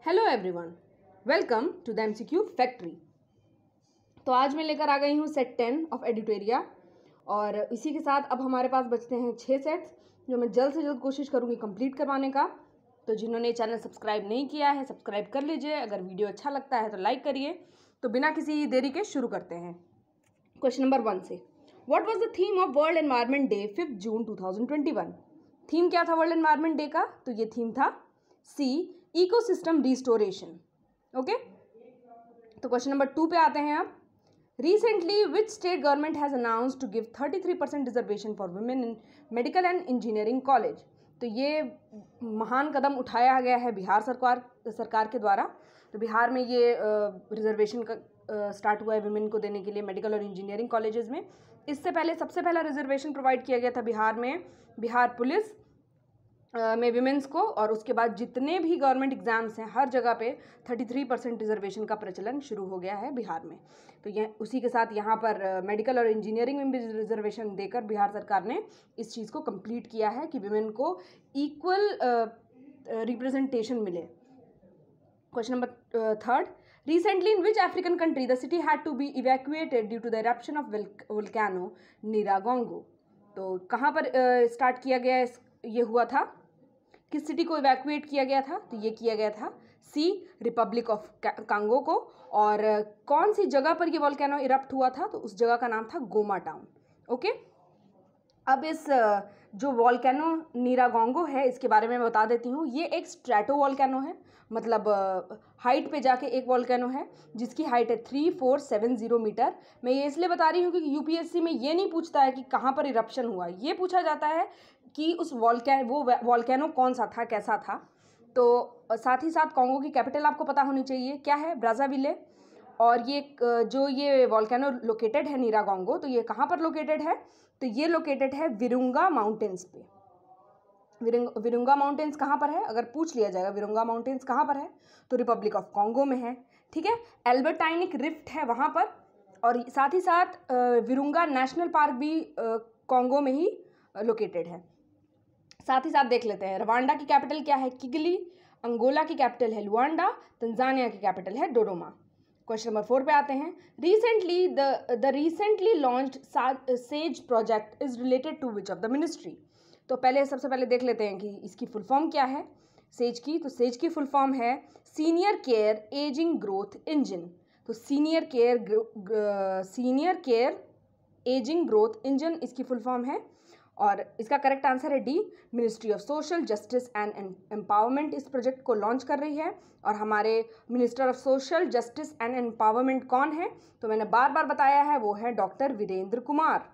Hello everyone, welcome to the MCQ factory. तो आज मैं लेकर आ गई हूँ सेट 10 ऑफ एडिटोरिया और इसी के साथ अब हमारे पास बचते हैं 6 सेट्स जो मैं जल्द से जल्द कोशिश करूँगी कंप्लीट करवाने का। तो जिन्होंने चैनल सब्सक्राइब नहीं किया है सब्सक्राइब कर लीजिए। अगर वीडियो अच्छा लगता है तो लाइक करिए। तो बिना किसी देरी के शुरू करते हैं क्वेश्चन नंबर 1 से। What was the theme of world environment day 5 June 2021? Theme क्या था वर्ल्ड एनवायरनमेंट डे का? तो ये थीम था सी इकोसिस्टम रिस्टोरेशन। ओके, तो क्वेश्चन नंबर 2 पे आते हैं अब। Recently which state government has announced to give 33% reservation for women in medical and engineering college? तो ये महान कदम उठाया गया है बिहार सरकार के द्वारा। तो बिहार में ये रिजर्वेशन का स्टार्ट हुआ है वुमेन को देने के लिए मेडिकल और इंजीनियरिंग कॉलेजेस में। इससे पहले सबसे पहला रिजर्वेशन प्रोवाइड किया गया था बिहार में बिहार पुलिस में विमेंस को, और उसके बाद जितने भी गवर्नमेंट एग्जाम्स हैं हर जगह पे 33% रिजर्वेशन का प्रचलन शुरू हो गया है बिहार में। तो ये उसी के साथ यहाँ पर मेडिकल और इंजीनियरिंग में भी रिजर्वेशन देकर बिहार सरकार ने इस चीज़ को कंप्लीट किया है कि विमेन को इक्वल रिप्रेजेंटेशन मिले। Question number 3, recently in which African country the city had to be evacuated due to the eruption of volcano Nyiragongo? तो कहाँ पर स्टार्ट किया गया ये हुआ था? किस सिटी को इवैक्यूएट किया गया था? तो ये किया गया था सी रिपब्लिक ऑफ कांगो को। और कौन सी जगह पर ये वॉल्केनो इरप्ट हुआ था? तो उस जगह का नाम था गोमा टाउन। ओके, अब इस जो वॉल्केनो नीरागोंगो है इसके बारे में बता देती हूँ। ये एक स्ट्रैटो वॉल्केनो है, मतलब हाइट पे जाके एक वॉल्केनो है जिसकी हाइट है 3470 मीटर। मैं ये इसलिए बता रही हूँ कि यूपीएससी में ये नहीं पूछता है कि कहाँ पर इरप्शन हुआ, ये पूछा जाता है कि उस वॉल्केनो कौन सा था, कैसा था। तो साथ ही साथ कॉन्गो की कैपिटल आपको पता होनी चाहिए, क्या है? ब्राज़ाविले। और ये जो ये वॉल्केनो लोकेटेड है नीरागोंगो, तो ये कहाँ पर लोकेटेड है? तो ये लोकेटेड है विरुंगा माउंटेन्स पे। विरुंगा माउंटेन्स कहाँ पर है? अगर पूछ लिया जाएगा विरुंगा माउंटेन्स कहाँ पर है तो रिपब्लिक ऑफ कॉन्गो में है। ठीक है, एल्बर्टाइनिक रिफ्ट है वहाँ पर, और साथ ही साथ विरुंगा नेशनल पार्क भी कॉन्गो में ही लोकेटेड है। साथ ही साथ देख लेते हैं रवांडा की कैपिटल क्या है? किगली। अंगोला की कैपिटल है लुआंडा। तंजानिया की कैपिटल है डोडोमा। क्वेश्चन नंबर 4 पे आते हैं। Recently the recently launched SAGE project is related to which of the ministry? तो सबसे पहले देख लेते हैं कि इसकी फुल फॉर्म क्या है सेज की। तो सेज की फुल फॉर्म है senior care ageing growth engine. तो senior care ageing growth engine इसकी फुल फॉर्म है, और इसका करेक्ट आंसर है D, ministry of social justice and empowerment इस प्रोजेक्ट को लॉन्च कर रही है। और हमारे minister of social justice and empowerment कौन है? तो मैंने बार बार बताया है, वो है डॉक्टर वीरेंद्र कुमार।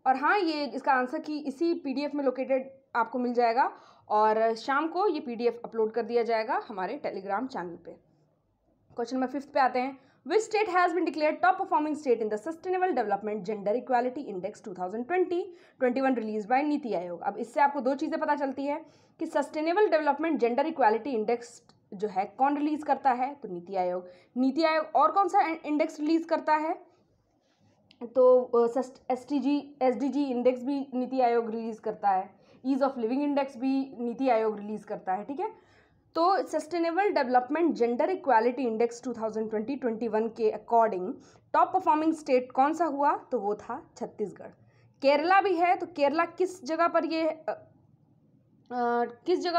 और हाँ, ये इसका आंसर की इसी पीडीएफ में लोकेटेड आपको मिल जाएगा, और शाम को ये पीडीएफ अपलोड कर दिया जाएगा हमारे टेलीग्राम चैनल पे। क्वेश्चन नंबर 5 पे आते हैं। Which state has been declared top performing state in the Sustainable Development Gender Equality Index 2020-21 released by NITI Aayog? अब इससे आपको दो चीज़ें पता चलती है कि sustainable development gender equality index जो है कौन रिलीज करता है? तो नीति आयोग। नीति आयोग और कौन सा इंडेक्स रिलीज करता है? तो एसडीजी इंडेक्स भी नीति आयोग रिलीज करता है। ईज ऑफ लिविंग इंडेक्स भी नीति आयोग रिलीज करता है। ठीक है, तो sustainable development gender equality index 2020-21 के अकॉर्डिंग टॉप परफॉर्मिंग स्टेट कौन सा हुआ? तो वो था छत्तीसगढ़। केरला भी है, तो केरला किस जगह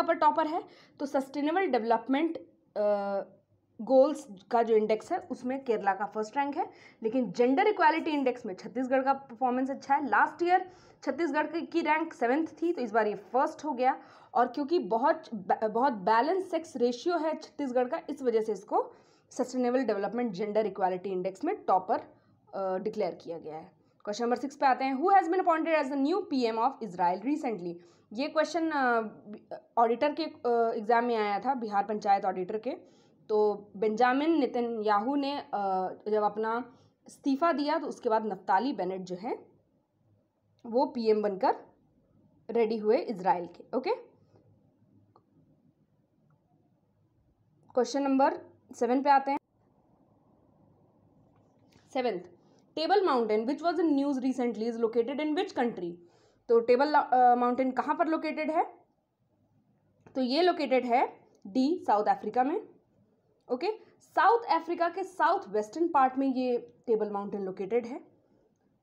पर टॉपर है? तो सस्टेनेबल डेवलपमेंट गोल्स का जो इंडेक्स है उसमें केरला का फर्स्ट रैंक है, लेकिन जेंडर इक्वालिटी इंडेक्स में छत्तीसगढ़ का परफॉर्मेंस अच्छा है। लास्ट ईयर छत्तीसगढ़ की रैंक 7th थी, तो इस बार ये फर्स्ट हो गया। और क्योंकि बहुत बैलेंस सेक्स रेशियो है छत्तीसगढ़ का, इस वजह से इसको sustainable development gender equality index में टॉपर डिक्लेयर किया गया है। क्वेश्चन नंबर 6 पे आते हैं। Who has been appointed as the new PM of Israel recently? ये क्वेश्चन ऑडिटर के एग्जाम में आया था, बिहार पंचायत ऑडिटर के। तो बेंजामिन नेतन्याहू ने जब अपना इस्तीफा दिया तो उसके बाद नफ्ताली बेनेट जो है वो पीएम बनकर रेडी हुए इजराइल के। ओके, क्वेश्चन नंबर 7 पे आते हैं। 7th, table mountain which was in news recently is located in which country? तो टेबल माउंटेन कहाँ पर लोकेटेड है? तो ये लोकेटेड है डी साउथ अफ्रीका में। ओके, साउथ अफ्रीका के साउथ वेस्टर्न पार्ट में ये टेबल माउंटेन लोकेटेड है।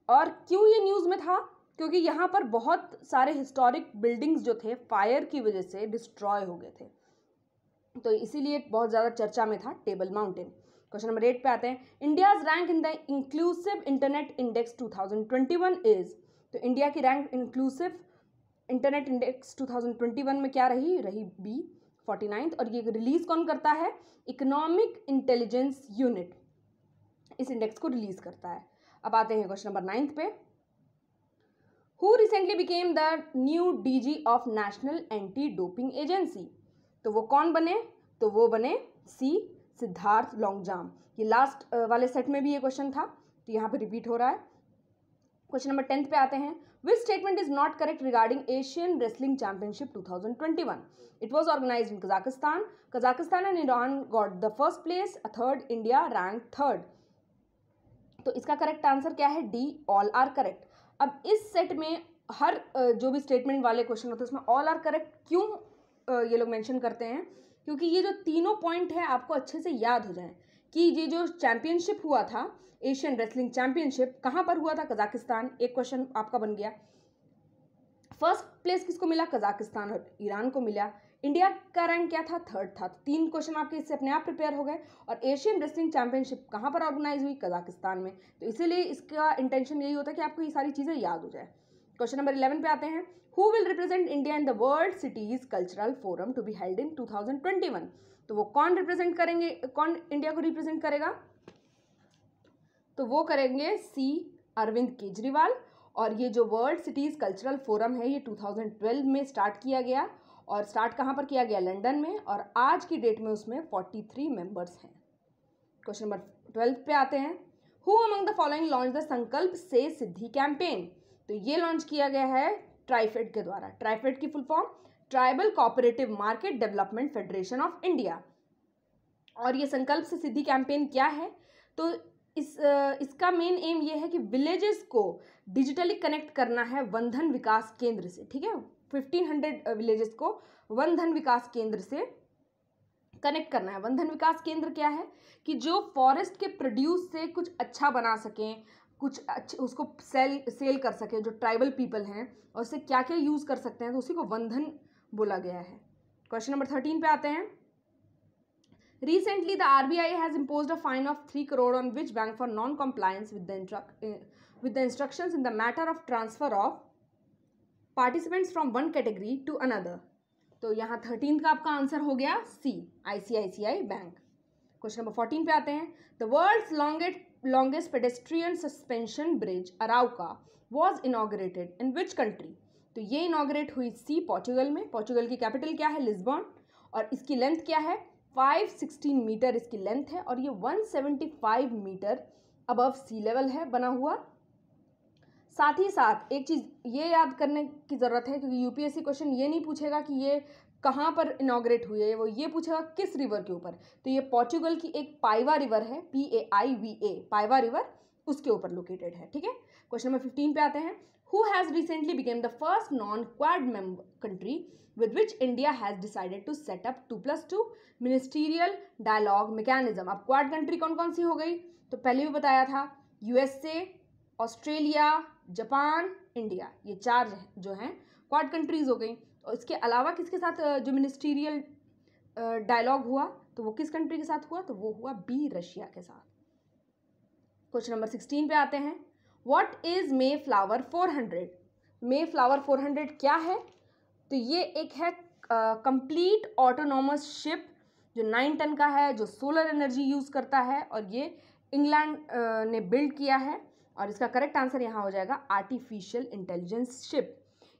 और क्यों ये न्यूज़ में था? क्योंकि यहाँ पर बहुत सारे हिस्टोरिक बिल्डिंग्स जो थे फायर की वजह से डिस्ट्रॉय हो गए थे, तो इसीलिए बहुत ज़्यादा चर्चा में था टेबल माउंटेन। क्वेश्चन नंबर 8 पे आते हैं। India's rank in the inclusive internet index 2021 is. तो इंडिया की रैंक इंक्लूसिव इंटरनेट इंडेक्स 2021 में क्या रही बी 49th। और ये रिलीज कौन करता है? इकोनॉमिक इंटेलिजेंस यूनिट इस इंडेक्स को रिलीज करता है। अब आते हैं क्वेश्चन नंबर 9 पे। Who recently became the new DG of national anti doping agency. तो वो कौन बने? तो वो बने सी सिद्धार्थ लॉन्गजाम। ये लास्ट वाले सेट में भी ये क्वेश्चन था, तो यहाँ पे रिपीट हो रहा है। क्वेश्चन नंबर 10 पे आते हैं। Which statement is not correct regarding Asian wrestling championship 2021? It was organised in Kazakhstan. Kazakhstan and Iran got the first place, third India rank third. तो इसका करेक्ट आंसर क्या है? D, all are correct. अब इस set में हर जो भी statement वाले क्वेश्चन होते हैं उसमें ऑल आर करेक्ट क्यों ये लोग मेंशन करते हैं? क्योंकि ये जो तीनों पॉइंट है आपको अच्छे से याद हो जाए कि ये जो चैंपियनशिप हुआ था, एशियन रेसलिंग चैंपियनशिप, कहाँ पर हुआ था? कजाकिस्तान। एक क्वेश्चन आपका बन गया। फर्स्ट प्लेस किसको मिला? कजाकिस्तान और ईरान को मिला। इंडिया का रैंक क्या था? थर्ड था। 3 क्वेश्चन आपके इससे अपने आप प्रिपेयर हो गए। और एशियन रेसलिंग चैंपियनशिप कहाँ पर ऑर्गेनाइज हुई? कजाकिस्तान में। तो इसीलिए इसका इंटेंशन यही होता है कि आपको ये सारी चीज़ें याद हो जाए। क्वेश्चन नंबर 11 पे आते हैं। Who will represent India in the world cities cultural forum to be held in 2021? तो वो कौन रिप्रेजेंट करेंगे, कौन इंडिया को रिप्रेजेंट करेगा? तो वो करेंगे सी अरविंद केजरीवाल। और ये जो वर्ल्ड सिटीज कल्चरल फोरम है ये 2012 में स्टार्ट किया गया। और स्टार्ट कहाँ पर किया गया? लंदन में। और आज की डेट में उसमें 43 मेंबर्स हैं। क्वेश्चन नंबर 12 पे आते हैं। Who among the following launch the संकल्प से सिद्धि कैंपेन? तो ये लॉन्च किया गया है ट्राइफेड के द्वारा। ट्राइफेड की full form tribal cooperative market development federation of India. और ये संकल्प से सिद्धि कैंपेन क्या है? तो इसका मेन एम ये है कि विलेजेस को डिजिटली कनेक्ट करना है वनधन विकास केंद्र से। ठीक है, 1500 विलेजेस को वनधन विकास केंद्र से कनेक्ट करना है। वनधन विकास केंद्र क्या है? कि जो फॉरेस्ट के प्रोड्यूस से कुछ अच्छा बना सकें, कुछ उसको सेल कर सके जो ट्राइबल पीपल हैं, और उससे क्या क्या यूज़ कर सकते हैं, तो उसी को वनधन बोला गया है। क्वेश्चन नंबर 13 पे आते हैं। Recently, the RBI has imposed a fine of 3 crore on which bank for non-compliance with the instructions in the matter of transfer of participants from one category to another. तो यहाँ 13 का आपका answer हो गया सी, ICICI bank. Question number 14 पे आते हैं। The world's longest pedestrian suspension bridge अराउका was inaugurated in which country? तो ये इनाग्रेट हुई सी, पोर्चुगल में। पोर्चुगल की कैपिटल क्या है? लिस्बन। और इसकी लेंथ क्या है? 516 मीटर इसकी लेंथ है। और ये 175 मीटर अबव सी लेवल है बना हुआ। साथ ही साथ एक चीज़ ये याद करने की ज़रूरत है, क्योंकि यूपीएससी क्वेश्चन ये नहीं पूछेगा कि ये कहाँ पर इनाग्रेट हुई है, वो ये पूछेगा किस रिवर के ऊपर। तो ये पोर्चुगल की एक पाइवा रिवर है, PAIVA, पाइवा रिवर, उसके ऊपर लोकेटेड है। ठीक है, क्वेश्चन नंबर 15 पे आते हैं। Who has recently became the first non quad member country with which India has decided to set up 2+2 ministerial dialogue mechanism? अब क्वाड कंट्री कौन कौन सी हो गई? तो पहले भी बताया था, USA, ऑस्ट्रेलिया, जापान, इंडिया, ये 4 जो हैं क्वाड कंट्रीज हो गई। और इसके अलावा किसके साथ जो मिनिस्टीरियल डायलॉग हुआ, तो वो किस कंट्री के साथ हुआ? तो वो हुआ बी, रशिया के साथ। क्वेश्चन नंबर 16 पे आते हैं। What is may flower 400? May flower 400 क्या है? तो ये एक है कंप्लीट ऑटोनॉमस शिप जो 9 टन का है, जो सोलर एनर्जी यूज़ करता है, और ये इंग्लैंड ने बिल्ड किया है। और इसका करेक्ट आंसर यहाँ हो जाएगा आर्टिफिशियल इंटेलिजेंस शिप।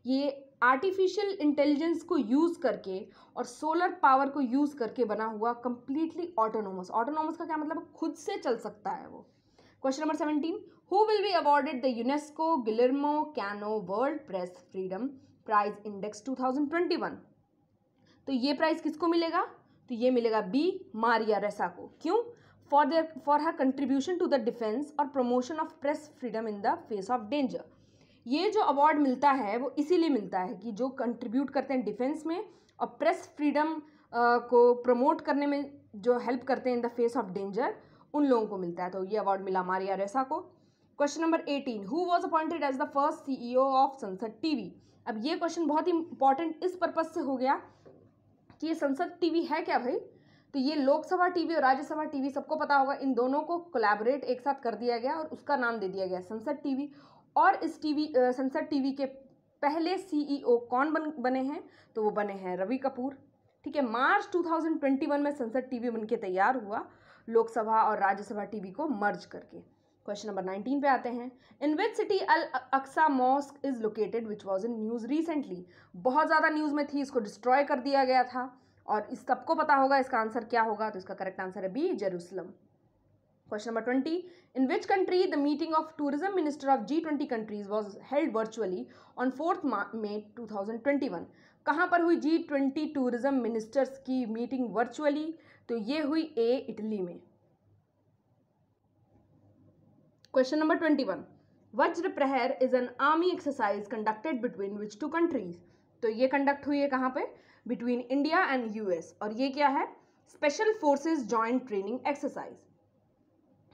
ये आर्टिफिशियल इंटेलिजेंस को यूज़ करके और सोलर पावर को यूज़ करके बना हुआ कंप्लीटली ऑटोनॉमस। ऑटोनॉमस का क्या मतलब? खुद से चल सकता है वो। Question number 17। Who will be awarded the UNESCO Guillermo Cano World Press Freedom Prize index 2021? तो ये प्राइज किसको मिलेगा? तो ये मिलेगा बी, मारिया रेसा को। क्यों? For her contribution to the defence और promotion of press freedom in the face of danger. ये जो अवार्ड मिलता है वो इसीलिए मिलता है कि जो कंट्रीब्यूट करते हैं डिफेंस में और प्रेस फ्रीडम को प्रमोट करने में जो हेल्प करते हैं इन द फेस ऑफ डेंजर, उन लोगों को मिलता है। तो ये अवार्ड मिला मारिया रेसा को। Question number 18, who was appointed as the first CEO of Sansad TV. अब ये क्वेश्चन बहुत ही इंपॉर्टेंट इस पर्पज से हो गया कि ये संसद टीवी है क्या भाई, तो ये लोकसभा टीवी और राज्यसभा टीवी सबको पता होगा, इन दोनों को कोलैबोरेट एक साथ कर दिया गया और उसका नाम दे दिया गया संसद टीवी। और इस संसद टीवी के पहले CEO कौन बने हैं, तो वो बने हैं रवि कपूर। ठीक है, मार्च 2021 में संसद टीवी बनके तैयार हुआ, लोकसभा और राज्यसभा टीवी को मर्ज करके। क्वेश्चन नंबर 19 पे आते हैं, in which city Al Aqsa mosque is located which was in news recently. बहुत ज़्यादा न्यूज़ में थी, इसको डिस्ट्रॉय कर दिया गया था और इस सबको पता होगा इसका आंसर क्या होगा, तो इसका करेक्ट आंसर है B, Jerusalem. Question number 20, in which country the meeting of tourism minister of G20 countries was held virtually on 4 May 2021। कहाँ पर हुई G20 टूरिज्म मिनिस्टर्स की मीटिंग वर्चुअली, तो ये हुई ए, इटली में। Question number 21, Vajra Prahar is an army exercise conducted between which two countries. तो ये कंडक्ट हुई है कहाँ पे, बिटवीन इंडिया एंड US, और ये क्या है, special forces joint training exercise.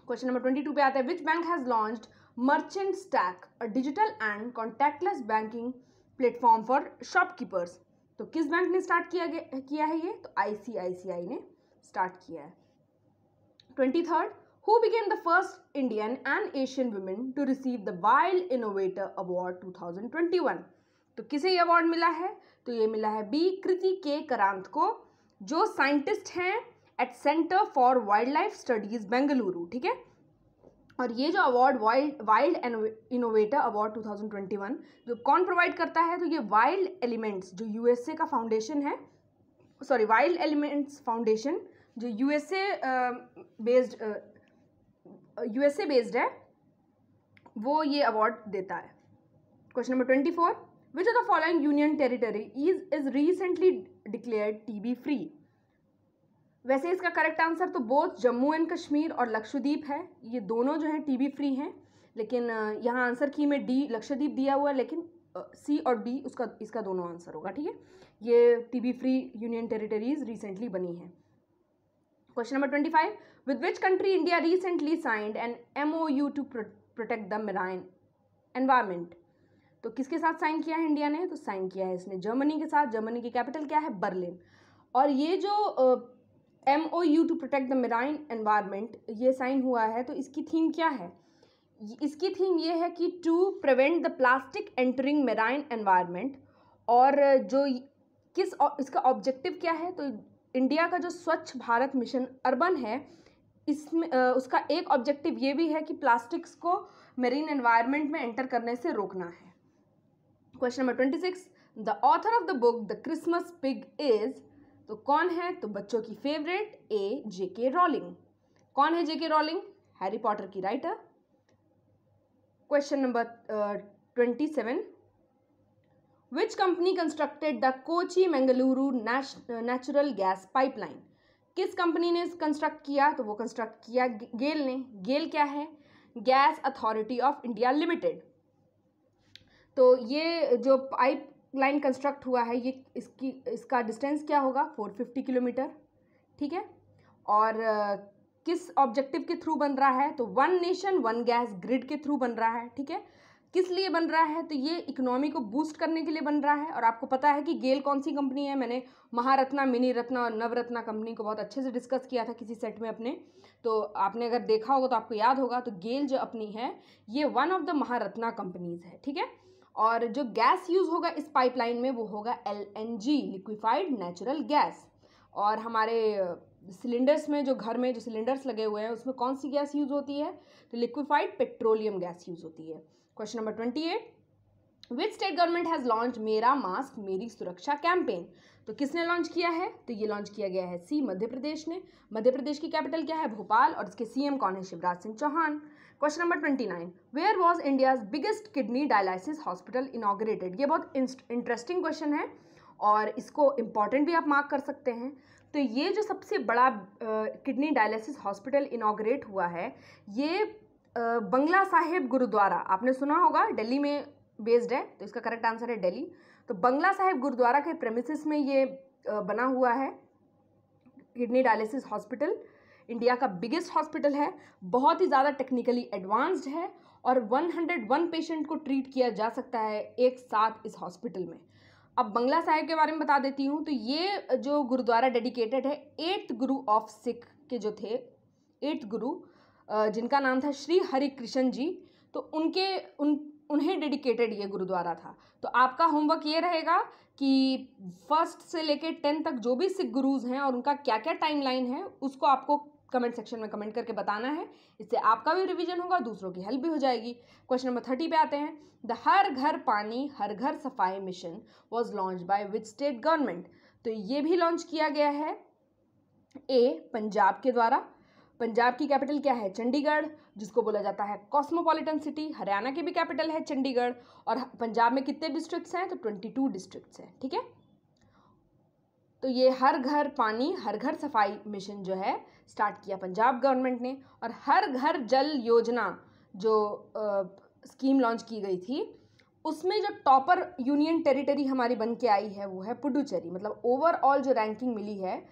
Question number 22 पे आता है, which bank has launched merchant stack, a digital and contactless banking platform for shopkeepers. तो किस बैंक ने स्टार्ट किया है ये, तो ICICI ने स्टार्ट किया है। 23rd, who became the first Indian and Asian women to receive the Wild Innovator Award 2021। तो किसे ये अवार्ड मिला है, तो ये मिला है बी, कृति के करांत को, जो साइंटिस्ट हैं at centre for wild life studies Bengaluru. ठीक है, और ये जो अवार्ड वाइल्ड इनोवेटर अवार्ड 2021 जो कौन प्रोवाइड करता है, तो ये वाइल्ड एलिमेंट्स जो USA का फाउंडेशन है, सॉरी वाइल्ड एलिमेंट्स फाउंडेशन जो USA बेस्ड है, वो ये अवार्ड देता है। Question number 24, which of the following union territory is recently declared TB free. वैसे इसका करेक्ट आंसर तो बोथ जम्मू एंड कश्मीर और लक्षद्वीप है, ये दोनों जो हैं TB फ्री हैं, लेकिन यहाँ आंसर की में डी लक्षद्वीप दिया हुआ है, लेकिन C और D इसका दोनों आंसर होगा। ठीक है, ये TB free union territories recently बनी है। Question number 25, with which country India recently signed an MOU to protect the marine environment. तो किसके साथ साइन किया है इंडिया ने, तो साइन किया है इसने जर्मनी के साथ। जर्मनी की कैपिटल क्या है, बर्लिन। और ये जो MOU to protect the marine environment ये साइन हुआ है, तो इसकी थीम क्या है, इसकी थीम ये है कि to prevent the plastic entering marine environment. और जो इसका ऑब्जेक्टिव क्या है, तो इंडिया का जो स्वच्छ भारत मिशन अर्बन है, इसमें उसका एक ऑब्जेक्टिव ये भी है कि प्लास्टिक्स को मेरीन एनवायरनमेंट में एंटर करने से रोकना है। Question number 26, the author of the book the Christmas pig is. तो कौन है, तो बच्चों की फेवरेट A, JK रॉलिंग। कौन है JK रॉलिंग, हैरी पॉटर की writer. Question number 27, which company constructed the Kochi Mangaluru natural gas pipeline. किस कंपनी ने कंस्ट्रक्ट किया, तो वो कंस्ट्रक्ट किया गेल ने। गेल क्या है, gas authority of India limited. तो ये जो पाइप लाइन कंस्ट्रक्ट हुआ है, ये इसका डिस्टेंस क्या होगा, 450 किलोमीटर। ठीक है, और किस ऑब्जेक्टिव के थ्रू बन रहा है, तो one nation one gas grid के थ्रू बन रहा है। ठीक है, किस लिए बन रहा है, तो ये इकोनॉमी को बूस्ट करने के लिए बन रहा है। और आपको पता है कि गेल कौन सी कंपनी है, मैंने महारत्ना, मिनी रत्ना और नवरत्ना कंपनी को बहुत अच्छे से डिस्कस किया था किसी सेट में अपने, तो आपने अगर देखा होगा तो आपको याद होगा। तो गेल जो अपनी है ये one of the Maharatna companies है। ठीक है, और जो गैस यूज़ होगा इस पाइपलाइन में वो होगा LNG, लिक्विफाइड नेचुरल गैस। और हमारे सिलेंडर्स में जो घर में जो सिलेंडर्स लगे हुए हैं उसमें कौन सी गैस यूज़ होती है, तो लिक्विफाइड पेट्रोलियम गैस यूज़ होती है। Question number 28, which state government has launch मेरा मास्क मेरी सुरक्षा कैंपेन। तो किसने लॉन्च किया है, तो ये लॉन्च किया गया है C, मध्य प्रदेश ने। मध्य प्रदेश की कैपिटल क्या है, भोपाल, और इसके CM कौन है, Shivraj Singh Chouhan. Question number 29, where was India's biggest kidney dialysis hospital inaugurated. ये बहुत इंटरेस्टिंग क्वेश्चन है और इसको इम्पॉर्टेंट भी आप मार्क कर सकते हैं। तो ये जो सबसे बड़ा किडनी डायलिसिस हॉस्पिटल इनॉग्रेट हुआ है, ये बंगला साहिब गुरुद्वारा, आपने सुना होगा, दिल्ली में बेस्ड है, तो इसका करेक्ट आंसर है दिल्ली। तो बंगला साहिब गुरुद्वारा के प्रेमिसेस में ये बना हुआ है किडनी डायलिसिस हॉस्पिटल। इंडिया का बिगेस्ट हॉस्पिटल है, बहुत ही ज़्यादा टेक्निकली एडवांस्ड है और 101 पेशेंट को ट्रीट किया जा सकता है एक साथ इस हॉस्पिटल में। अब बंगला साहिब के बारे में बता देती हूँ। तो ये जो गुरुद्वारा डेडिकेटेड है 8th गुरु ऑफ सिख के जो थे 8th गुरु जिनका नाम था श्री हरि कृष्ण जी, तो उन्हें डेडिकेटेड ये गुरुद्वारा था। तो आपका होमवर्क ये रहेगा कि 1st से लेके 10 तक जो भी सिख गुरुज हैं और उनका क्या क्या टाइमलाइन है उसको आपको कमेंट सेक्शन में कमेंट करके बताना है। इससे आपका भी रिवीजन होगा, दूसरों की हेल्प भी हो जाएगी। क्वेश्चन नंबर 30 पे आते हैं। द हर घर पानी हर घर सफाई mission was launch by which state government. तो ये भी लॉन्च किया गया है पंजाब के द्वारा। पंजाब की कैपिटल क्या है? चंडीगढ़, जिसको बोला जाता है कॉस्मोपॉलिटन सिटी। हरियाणा की भी कैपिटल है चंडीगढ़। और पंजाब में कितने डिस्ट्रिक्ट्स हैं? तो 22 डिस्ट्रिक्ट्स हैं। ठीक है, तो ये हर घर पानी हर घर सफाई मिशन जो है स्टार्ट किया पंजाब गवर्नमेंट ने। और हर घर जल योजना जो स्कीम लॉन्च की गई थी उसमें जो टॉपर यूनियन टेरिटरी हमारी बन के आई है वो है पुडुचेरी। मतलब ओवरऑल जो रैंकिंग मिली है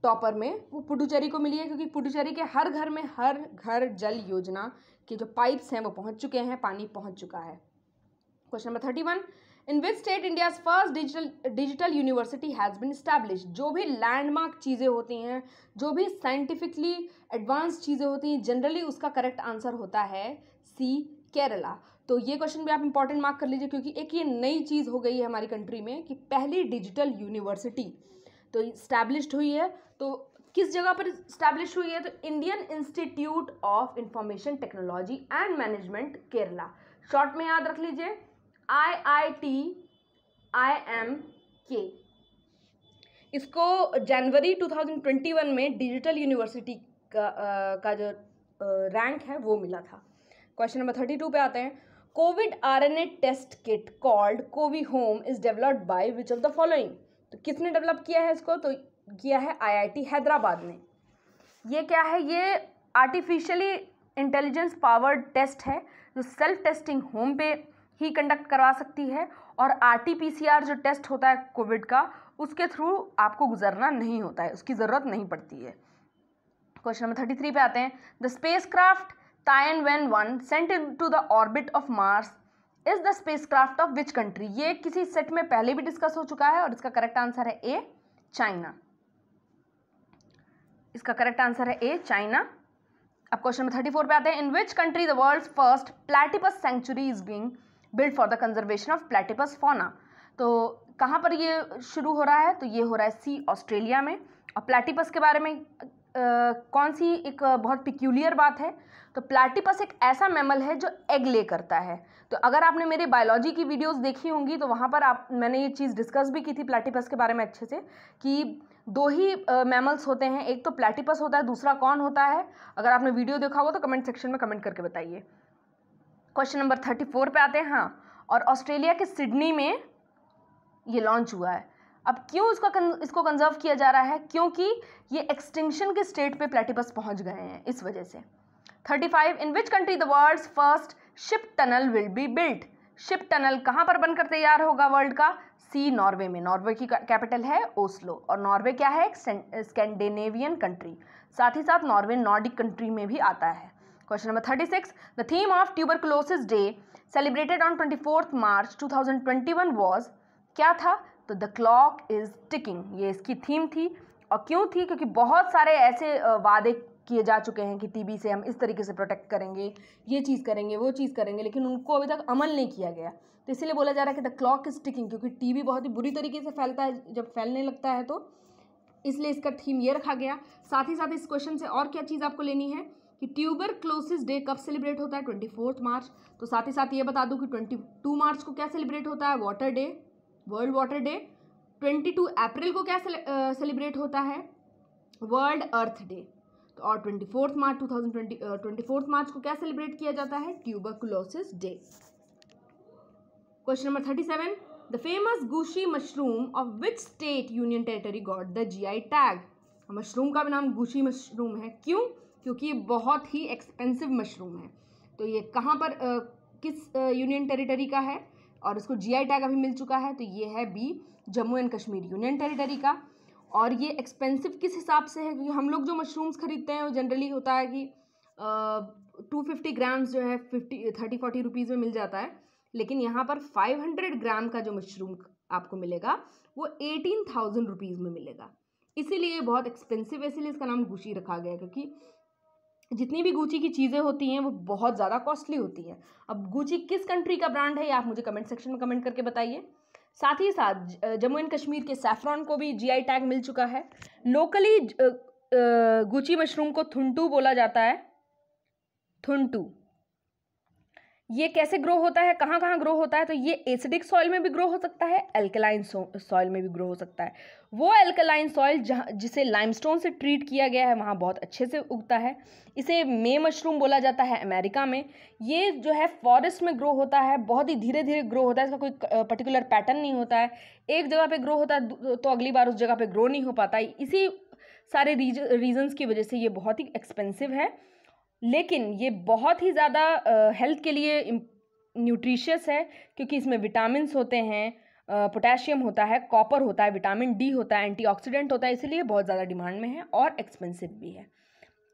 टॉपर में वो पुडुचेरी को मिली है, क्योंकि पुडुचेरी के हर घर में हर घर जल योजना के जो पाइप्स हैं वो पहुंच चुके हैं, पानी पहुंच चुका है। Question number 31, in which state India's first digital university has been established. जो भी लैंडमार्क चीज़ें होती हैं, जो भी साइंटिफिकली एडवांस चीज़ें होती हैं, जनरली उसका करेक्ट आंसर होता है सी, केरला। तो ये क्वेश्चन भी आप इंपॉर्टेंट मार्क कर लीजिए, क्योंकि एक ये नई चीज़ हो गई है हमारी कंट्री में कि पहली डिजिटल यूनिवर्सिटी तो इस्टेब्लिश्ड हुई है। तो किस जगह पर इस्टेब्लिश हुई है? तो Indian institute of information technology and management Kerala, short में याद रख लीजिए IITIMK। इसको जनवरी 2021 में डिजिटल यूनिवर्सिटी का जो रैंक है वो मिला था। क्वेश्चन नंबर 32 पे आते हैं। Covid RNA test kit called Covi Home is developed by which of the following. तो किसने डेवलप किया है इसको? तो किया है IIT हैदराबाद ने। ये क्या है? ये आर्टिफिशियली इंटेलिजेंस पावर्ड टेस्ट है जो सेल्फ टेस्टिंग होम पे ही कंडक्ट करवा सकती है और RT-PCR जो टेस्ट होता है कोविड का उसके थ्रू आपको गुजरना नहीं होता है, उसकी ज़रूरत नहीं पड़ती है। क्वेश्चन नंबर 33 पे आते हैं। The spacecraft Tianwen-1 sent into the orbit of Mars is the spacecraft of which country. ये किसी सेट में पहले भी डिस्कस हो चुका है और इसका करेक्ट आंसर है ए, चाइना। इसका करेक्ट आंसर है ए, चाइना। अब क्वेश्चन नंबर 34 पे आते हैं। In which country the world's first platypus sanctuary is being build for the conservation of platypus fauna. तो कहाँ पर ये शुरू हो रहा है? तो ये हो रहा है सी, ऑस्ट्रेलिया में। और प्लैटिपस के बारे में कौन सी एक बहुत पिक्यूलियर बात है? तो प्लैटिपस एक ऐसा मैमल है जो एग ले करता है। तो अगर आपने मेरे बायोलॉजी की वीडियोस देखी होंगी तो वहाँ पर मैंने ये चीज़ डिस्कस भी की थी प्लैटिपस के बारे में अच्छे से, कि दो ही मैमल्स होते हैं, एक तो प्लैटिपस होता है, दूसरा कौन होता है? अगर आपने वीडियो देखा होगा तो कमेंट सेक्शन में कमेंट करके बताइए। क्वेश्चन नंबर 34 पे आते हैं। हाँ, और ऑस्ट्रेलिया के सिडनी में ये लॉन्च हुआ है। अब क्यों इसको कंजर्व किया जा रहा है? क्योंकि ये एक्सटिंक्शन के स्टेट पे प्लैटिपस पहुंच गए हैं, इस वजह से। 35, in which country the world's first ship tunnel will be built. Ship tunnel कहाँ पर बनकर तैयार होगा वर्ल्ड का? सी, नॉर्वे में। नॉर्वे की कैपिटल है ओस्लो। और नॉर्वे क्या है? एक स्कैंडिनेवियन कंट्री, साथ ही साथ नॉर्वे नॉर्डिक कंट्री में भी आता है। Question number 36, the theme of tuberculosis day celebrated on 24 March 2021 was. क्या था? तो द क्लॉक इज टिकिंग, ये इसकी थीम थी। और क्यों थी? क्योंकि बहुत सारे ऐसे वादे किए जा चुके हैं कि टीबी से हम इस तरीके से प्रोटेक्ट करेंगे, ये चीज़ करेंगे, वो चीज़ करेंगे, लेकिन उनको अभी तक अमल नहीं किया गया। तो इसीलिए बोला जा रहा है कि द क्लॉक इज टिकिंग, क्योंकि टीबी बहुत ही बुरी तरीके से फैलता है जब फैलने लगता है, तो इसलिए इसका थीम ये रखा गया। साथ ही साथ इस क्वेश्चन से और क्या चीज़ आपको लेनी है कि ट्यूबरक्लोसिस डे कब सेलिब्रेट होता है? 24 मार्च। तो साथ ही साथ ये बता दूं कि 22 मार्च को क्या सेलिब्रेट होता है? Water day, world water day. 22 अप्रैल को क्या सेलिब्रेट होता है? वर्ल्ड अर्थ डे। तो और 24 मार्च को क्या सेलिब्रेट किया जाता है? Tuberculosis day. Question number 37, the famous Gucchi mushroom of which state union territory got the GI tag. Mushroom का भी नाम गुशी मशरूम है। क्यों? क्योंकि ये बहुत ही एक्सपेंसिव मशरूम है। तो ये कहाँ पर किस यूनियन टेरिटरी का है और इसको GI टैग अभी मिल चुका है? तो ये है B, Jammu and Kashmir union territory का। और ये एक्सपेंसिव किस हिसाब से है, क्योंकि हम लोग जो मशरूम्स खरीदते हैं वो जनरली होता है कि 250 ग्राम्स जो है 30-40 रुपीज़ में मिल जाता है, लेकिन यहाँ पर 500 ग्राम का जो मशरूम आपको मिलेगा वो 18,000 रुपीज़ में मिलेगा। इसीलिए बहुत एक्सपेंसिव है, इसीलिए इसका नाम गुची रखा गया, क्योंकि जितनी भी गुची की चीज़ें होती हैं वो बहुत ज़्यादा कॉस्टली होती हैं। अब गुची किस कंट्री का ब्रांड है ये आप मुझे कमेंट सेक्शन में कमेंट करके बताइए। साथ ही साथ जम्मू एंड कश्मीर के सैफरॉन को भी जीआई टैग मिल चुका है। लोकली गुची मशरूम को थुंटू बोला जाता है, थुंटू। ये कैसे ग्रो होता है, कहाँ कहाँ ग्रो होता है, तो ये एसिडिक सॉइल में भी ग्रो हो सकता है, एल्कलाइन सॉइल में भी ग्रो हो सकता है। वो एल्कलाइन सॉइल जहाँ जिसे लाइमस्टोन से ट्रीट किया गया है वहाँ बहुत अच्छे से उगता है। इसे मे मशरूम बोला जाता है अमेरिका में। ये जो है फॉरेस्ट में ग्रो होता है, बहुत ही धीरे धीरे ग्रो होता है, इसका कोई पर्टिकुलर पैटर्न नहीं होता है। एक जगह पे ग्रो होता है तो अगली बार उस जगह पे ग्रो नहीं हो पाता। इसी सारे रीजन्स की वजह से ये बहुत ही एक्सपेंसिव है, लेकिन ये बहुत ही ज़्यादा हेल्थ के लिए न्यूट्रिशियस है, क्योंकि इसमें विटामिन्स होते हैं, पोटेशियम होता है, कॉपर होता है, विटामिन डी होता है, एंटीऑक्सीडेंट होता है, इसलिए बहुत ज़्यादा डिमांड में है और एक्सपेंसिव भी है।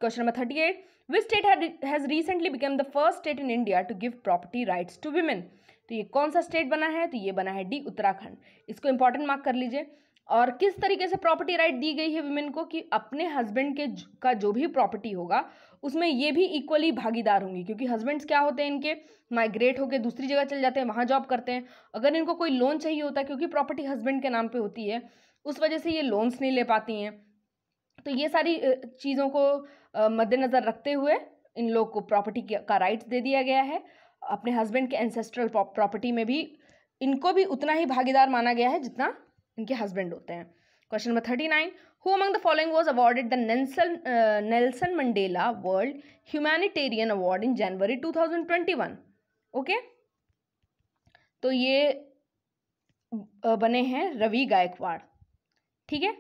Question number 38, which state has recently become the first state in India to give property rights to women. तो ये कौन सा स्टेट बना है, तो ये बना है डी, उत्तराखंड। इसको इंपॉर्टेंट मार्क कर लीजिए। और किस तरीके से प्रॉपर्टी राइट दी गई है विमेन को, कि अपने हस्बैंड का जो भी प्रॉपर्टी होगा उसमें ये भी इक्वली भागीदार होंगी, क्योंकि हस्बैंड्स क्या होते हैं इनके, माइग्रेट होकर दूसरी जगह चले जाते हैं, वहाँ जॉब करते हैं। अगर इनको कोई लोन चाहिए होता है, क्योंकि प्रॉपर्टी हस्बैंड के नाम पे होती है, उस वजह से ये लोन्स नहीं ले पाती हैं। तो ये सारी चीज़ों को मद्देनज़र रखते हुए इन लोग को प्रॉपर्टी का राइट्स दे दिया गया है। अपने हस्बैंड के एंसेस्ट्रल प्रॉपर्टी में भी इनको भी उतना ही भागीदार माना गया है जितना इनके हस्बैंड होते हैं। Question number 39, who among the following was awarded the Nelson Mandela world humanitarian award in January 2021। Okay, तो ये बने हैं रवि गायकवाड़। ठीक है,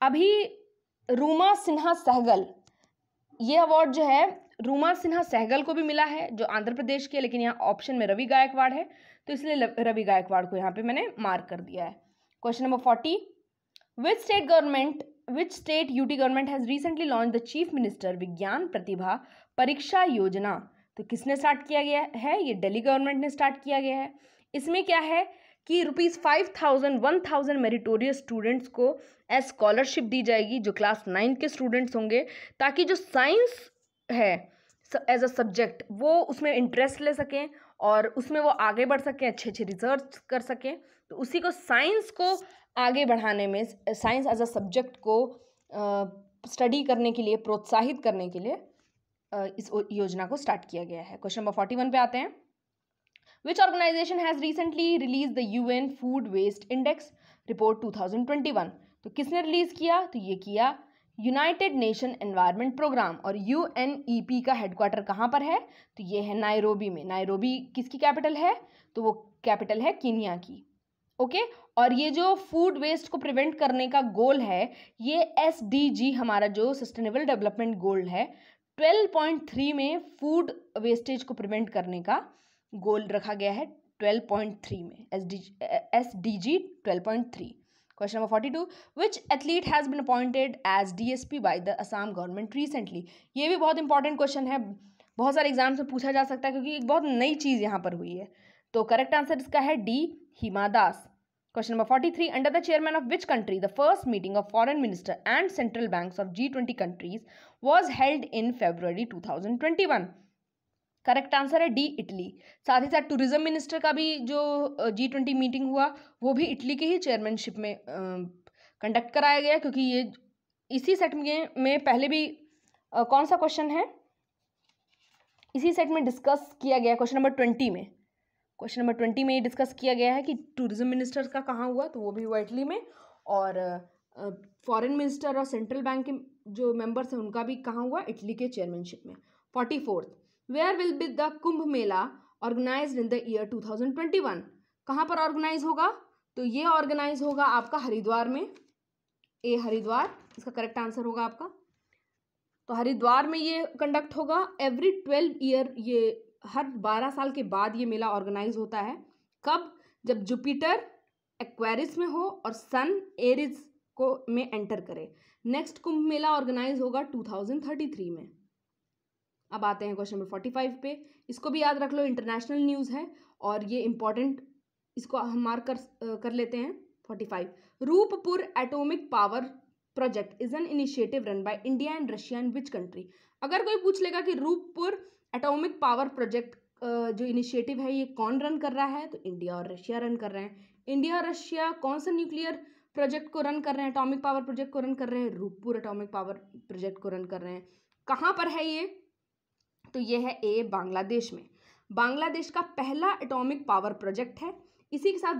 अभी रूमा सिन्हा सहगल, ये अवार्ड जो है रूमा सिन्हा सहगल को भी मिला है, जो आंध्र प्रदेश के, लेकिन यहाँ ऑप्शन में रवि गायकवाड़ है, तो इसलिए रवि गायकवाड़ को यहाँ पे मैंने मार्क कर दिया है। Question number 40, which state UT government has recently launch the chief minister विज्ञान प्रतिभा परीक्षा योजना। तो किसने स्टार्ट किया गया है, ये दिल्ली गवर्नमेंट ने स्टार्ट किया गया है। इसमें क्या है कि ₹5,000 1,000 मेरिटोरियस स्टूडेंट्स को एज स्कॉलरशिप दी जाएगी, जो क्लास 9 के स्टूडेंट्स होंगे, ताकि जो साइंस है एज अ सब्जेक्ट वो उसमें इंटरेस्ट ले सकें और उसमें वो आगे बढ़ सकें, अच्छे अच्छे रिसर्च कर सकें। तो उसी को साइंस को आगे बढ़ाने में, साइंस एज अ सब्जेक्ट को स्टडी करने के लिए, प्रोत्साहित करने के लिए इस योजना को स्टार्ट किया गया है। क्वेश्चन नंबर 41 पे आते हैं। Which organization has recently released the UN Food Waste Index Report 2021? तो किसने रिलीज किया, तो ये किया यूनाइटेड नेशन एनवायरनमेंट प्रोग्राम। और UNEP का हेडक्वार्टर कहाँ पर है, तो ये है नायरोबी में। नायरोबी किसकी कैपिटल है, तो वो कैपिटल है कीनिया की। ओके, और ये जो फूड वेस्ट को प्रिवेंट करने का गोल है, ये SDG हमारा जो सस्टेनेबल डेवलपमेंट गोल है 12.3 में फूड वेस्टेज को प्रिवेंट करने का गोल रखा गया है 12.3 में, SDG 12.3। Question number 42, which athlete has been appointed as DSP by the Assam government recently. ये भी बहुत इंपॉर्टेंट क्वेश्चन है, बहुत सारे एग्जाम्स में पूछा जा सकता है, क्योंकि एक बहुत नई चीज़ यहाँ पर हुई है। तो करेक्ट आंसर इसका है D, Hima Das. Question number 43, under the chairman of which country the first meeting of foreign minister and central banks of G20 countries was held in February 2021। Correct answer है डी, इटली। साथ ही साथ tourism minister का भी जो G20 meeting हुआ वो भी Italy के ही चेयरमैनशिप में कंडक्ट कराया गया, क्योंकि ये इसी सेट में पहले भी कौन सा क्वेश्चन है, इसी सेट में डिस्कस किया गया। क्वेश्चन नंबर 20 में, क्वेश्चन नंबर 20 में ये डिस्कस किया गया है कि टूरिज्म मिनिस्टर का कहाँ हुआ, तो वो भी हुआ इटली में। और फॉरेन मिनिस्टर और सेंट्रल बैंक के जो मेंबर्स हैं उनका भी कहाँ हुआ, इटली के चेयरमैनशिप में। 44, where will be the Kumbh Mela organised in the year 2021। कहाँ पर ऑर्गेनाइज होगा, तो ये ऑर्गेनाइज होगा आपका हरिद्वार में, ए हरिद्वार इसका करेक्ट आंसर होगा आपका। तो हरिद्वार में ये कंडक्ट होगा एवरी 12 ईयर, ये हर 12 साल के बाद ये मेला ऑर्गेनाइज होता है। कब, जब जुपिटर एक्वेरियस में हो और सन एरिस को में एंटर करे। नेक्स्ट कुंभ मेला ऑर्गेनाइज होगा 2033 में। अब आते हैं क्वेश्चन नंबर 45 पे। इसको भी याद रख लो, इंटरनेशनल न्यूज़ है और ये इंपॉर्टेंट, इसको हम मार्क कर लेते हैं। 45, Rooppur atomic power project is an initiative run by India and Russia in which country. अगर कोई पूछ लेगा कि रूपपुर एटॉमिक पावर प्रोजेक्ट जो इनिशिएटिव है ये कौन रन कर रहा है, तो इंडिया और रशिया रन कर रहे हैं। इंडिया और रशिया कौन सा न्यूक्लियर प्रोजेक्ट को रन कर रहे हैं, एटॉमिक पावर प्रोजेक्ट को रन कर रहे हैं, रूपपुर एटॉमिक पावर प्रोजेक्ट को रन कर रहे हैं। कहाँ पर है ये, तो ये है ए, बांग्लादेश में। बांग्लादेश का पहला एटॉमिक पावर प्रोजेक्ट है। इसी के साथ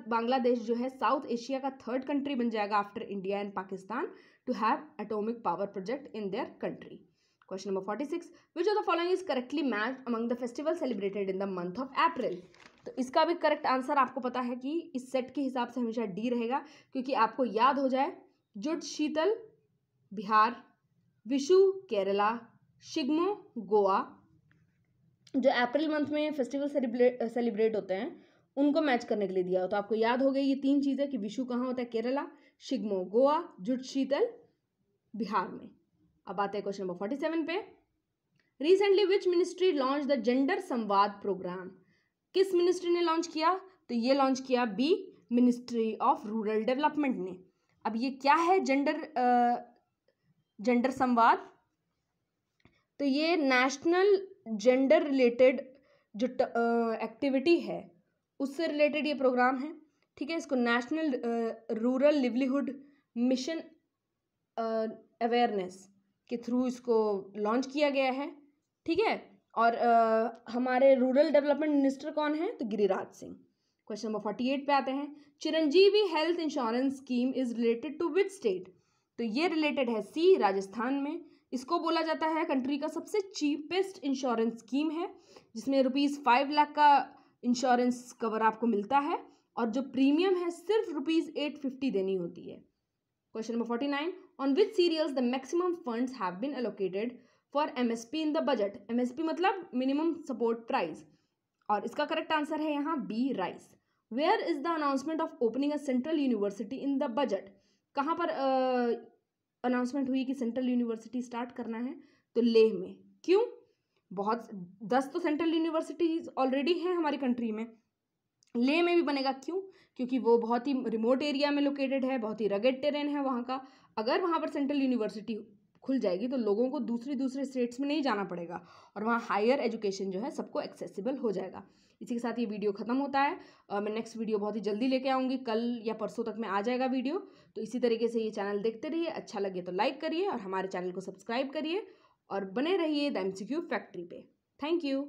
बांग्लादेश जो है साउथ एशिया का 3rd कंट्री बन जाएगा after India and Pakistan to have atomic power project in their country. Question number 46, which of the following is correctly matched among the festival celebrated in the month of April. तो इसका भी correct answer आपको पता है कि इस set के हिसाब से हमेशा डी रहेगा, क्योंकि आपको याद हो जाए जुड़ शीतल बिहार, विशु केरला, शिग्मो गोवा, जो अप्रैल मंथ में फेस्टिवल सेलिब्रेट होते हैं उनको मैच करने के लिए दिया हो। तो आपको याद हो गई ये 3 चीज़ें कि विशु कहाँ होता है, केरला, शिग्मो गोवा, जुड़ शीतल बिहार में। अब आते हैं क्वेश्चन नंबर 47 पे। Recently which ministry launch the gender Samvad programme. किस मिनिस्ट्री ने लॉन्च किया, तो ये लॉन्च किया B, ministry of rural development ने। अब ये क्या है जेंडर संवाद, तो ये नेशनल जेंडर रिलेटेड जो एक्टिविटी है उससे रिलेटेड ये प्रोग्राम है। ठीक है, इसको national rural livelihood mission awareness के थ्रू इसको लॉन्च किया गया है। ठीक है, और हमारे रूरल डेवलपमेंट मिनिस्टर कौन है, तो गिरिराज सिंह। क्वेश्चन नंबर 48 पे आते हैं। Chiranjeevi health insurance scheme is related to which state. तो ये रिलेटेड है सी, राजस्थान में। इसको बोला जाता है कंट्री का सबसे चीपेस्ट इंश्योरेंस स्कीम है, जिसमें ₹5 लाख का इंश्योरेंस कवर आपको मिलता है और जो प्रीमियम है सिर्फ ₹850 देनी होती है। Question number 49, on which cereals the maximum funds have been allocated for MSP in the budget. MSP मतलब मिनिमम सपोर्ट प्राइस, और इसका करेक्ट आंसर है यहाँ B, rice. Where is the announcement of opening a central university in the budget. कहाँ पर announcement हुई कि central university start करना है, तो लेह में। क्यों, बहुत 10 तो सेंट्रल यूनिवर्सिटीज ऑलरेडी हैं हमारी कंट्री में, लेह में भी बनेगा। क्यों, क्योंकि वो बहुत ही रिमोट एरिया में लोकेटेड है, बहुत ही रगेड टेरेन है वहाँ का। अगर वहाँ पर सेंट्रल यूनिवर्सिटी खुल जाएगी तो लोगों को दूसरे स्टेट्स में नहीं जाना पड़ेगा और वहाँ हायर एजुकेशन जो है सबको एक्सेसिबल हो जाएगा। इसी के साथ ये वीडियो ख़त्म होता है। मैं नेक्स्ट वीडियो बहुत ही जल्दी लेके आऊँगी, कल या परसों तक में आ जाएगा वीडियो। तो इसी तरीके से ये चैनल देखते रहिए, अच्छा लगे तो लाइक करिए और हमारे चैनल को सब्सक्राइब करिए और बने रहिए द MCQ फैक्ट्री पे। Thank you.